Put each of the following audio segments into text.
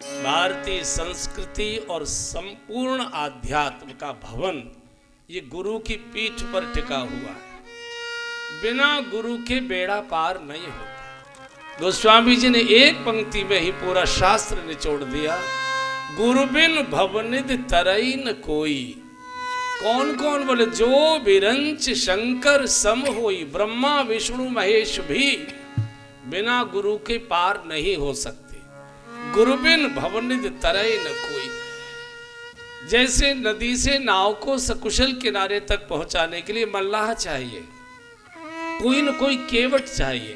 भारतीय संस्कृति और संपूर्ण आध्यात्म का भवन ये गुरु की पीठ पर टिका हुआ है। बिना गुरु के बेड़ा पार नहीं होता। गोस्वामी जी ने एक पंक्ति में ही पूरा शास्त्र निचोड़ दिया, गुरु बिन भवनिध तरई न कोई। कौन कौन बोले, जो बिरंच शंकर सम होई, ब्रह्मा विष्णु महेश भी बिना गुरु के पार नहीं हो सकते। गुरु बिन भवनिध तरई न कोई। जैसे नदी से नाव को सकुशल किनारे तक पहुंचाने के लिए मल्लाह चाहिए, कोई न कोई केवट चाहिए।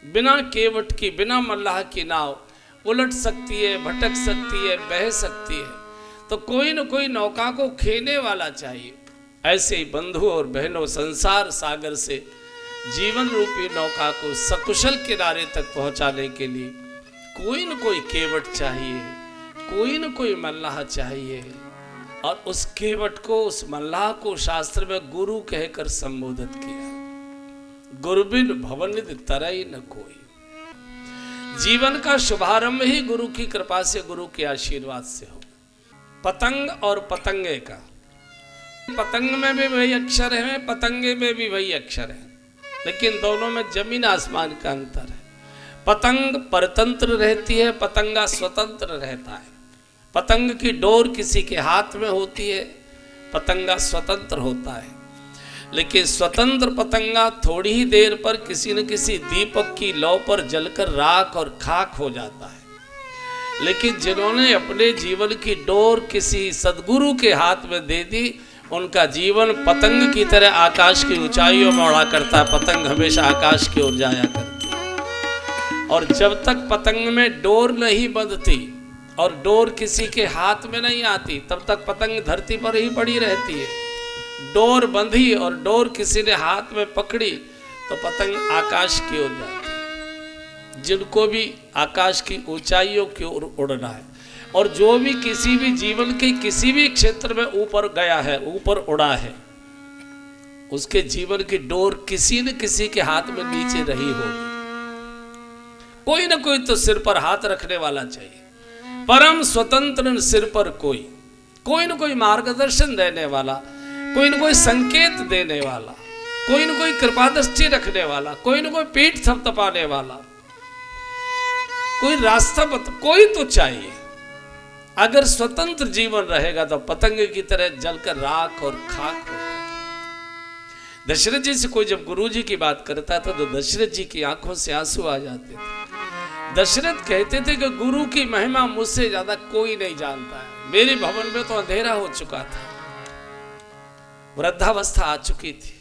बिना केवट की, बिना मल्लाह की नाव उलट सकती है, भटक सकती है, बह सकती है। तो कोई न कोई नौका को खेने वाला चाहिए। ऐसे ही बंधु और बहनों, संसार सागर से जीवन रूपी नौका को सकुशल किनारे तक पहुंचाने के लिए कोई न कोई केवट चाहिए, कोई न कोई मल्लाह चाहिए। और उस केवट को, उस मल्लाह को शास्त्र में गुरु कहकर संबोधित किया। गुरु बिन भवनिध तरई न कोई। जीवन का शुभारंभ ही गुरु की कृपा से, गुरु के आशीर्वाद से हो। पतंग और पतंगे का, पतंग में भी वही अक्षर है, पतंगे में भी वही अक्षर है, लेकिन दोनों में जमीन आसमान का अंतर है। पतंग परतंत्र रहती है, पतंगा स्वतंत्र रहता है। पतंग की डोर किसी के हाथ में होती है, पतंगा स्वतंत्र होता है। लेकिन स्वतंत्र पतंगा थोड़ी ही देर पर किसी न किसी दीपक की लौ पर जलकर राख और खाक हो जाता है। लेकिन जिन्होंने अपने जीवन की डोर किसी सदगुरु के हाथ में दे दी, उनका जीवन पतंग की तरह आकाश की ऊंचाइयों में उड़ा करता है। पतंग हमेशा आकाश की ओर जाया करती है। और जब तक पतंग में डोर नहीं बंधती और डोर किसी के हाथ में नहीं आती, तब तक पतंग धरती पर ही पड़ी रहती है। डोर बंधी और डोर किसी ने हाथ में पकड़ी तो पतंग आकाश की ओर जाती है। जिनको भी आकाश की ऊंचाइयों की ओर उड़ना है, और जो भी किसी भी जीवन के किसी भी क्षेत्र में ऊपर गया है, ऊपर उड़ा है, उसके जीवन की डोर किसी न किसी के हाथ में नीचे रही होगी। कोई न कोई तो सिर पर हाथ रखने वाला चाहिए। परम स्वतंत्र सिर पर कोई न कोई मार्गदर्शन देने वाला, कोई न कोई संकेत देने वाला, कोई न कोई कृपा दृष्टि रखने वाला, कोई न कोई पीठ थपथपाने वाला, कोई रास्ता कोई तो चाहिए। अगर स्वतंत्र जीवन रहेगा तो पतंग की तरह जलकर राख और खाक हो जाए। दशरथ जी से कोई जब गुरु जी की बात करता था तो दशरथ जी की आंखों से आंसू आ जाते थे। दशरथ कहते थे कि गुरु की महिमा मुझसे ज्यादा कोई नहीं जानता है। मेरे भवन में तो अंधेरा हो चुका था, वृद्धावस्था आ चुकी थी,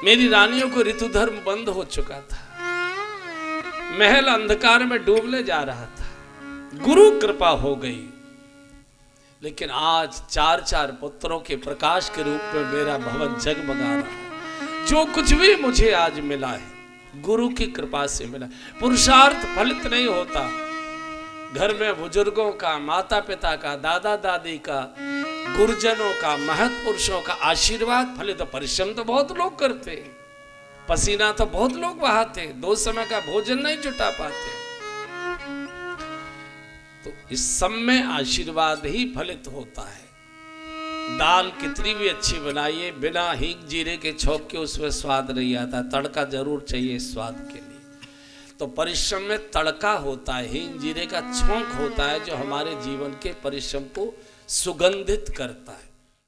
मेरी रानियों को ऋतु धर्म बंद हो चुका था, महल अंधकार में डूबने जा रहा था। गुरु कृपा हो गई। लेकिन आज 4 पुत्रों के प्रकाश के रूप में मेरा भवन जगमगा रहा है। जो कुछ भी मुझे आज मिला है गुरु की कृपा से मिला। पुरुषार्थ फलित नहीं होता। घर में बुजुर्गों का, माता पिता का, दादा दादी का, गुरुजनों का, महत पुरुषों का आशीर्वाद फलित। परिश्रम तो बहुत लोग करते, पसीना तो बहुत लोग बहाते, 2 समय का भोजन नहीं जुटा पाते। तो इस सब में आशीर्वाद ही फलित होता है। दाल कितनी भी अच्छी बनाइए, बिना हींग जीरे के छौंक के उसमें स्वाद नहीं आता। तड़का जरूर चाहिए स्वाद के लिए। तो परिश्रम में तड़का होता है, हींग जीरे का छौंक होता है, जो हमारे जीवन के परिश्रम को सुगंधित करता है।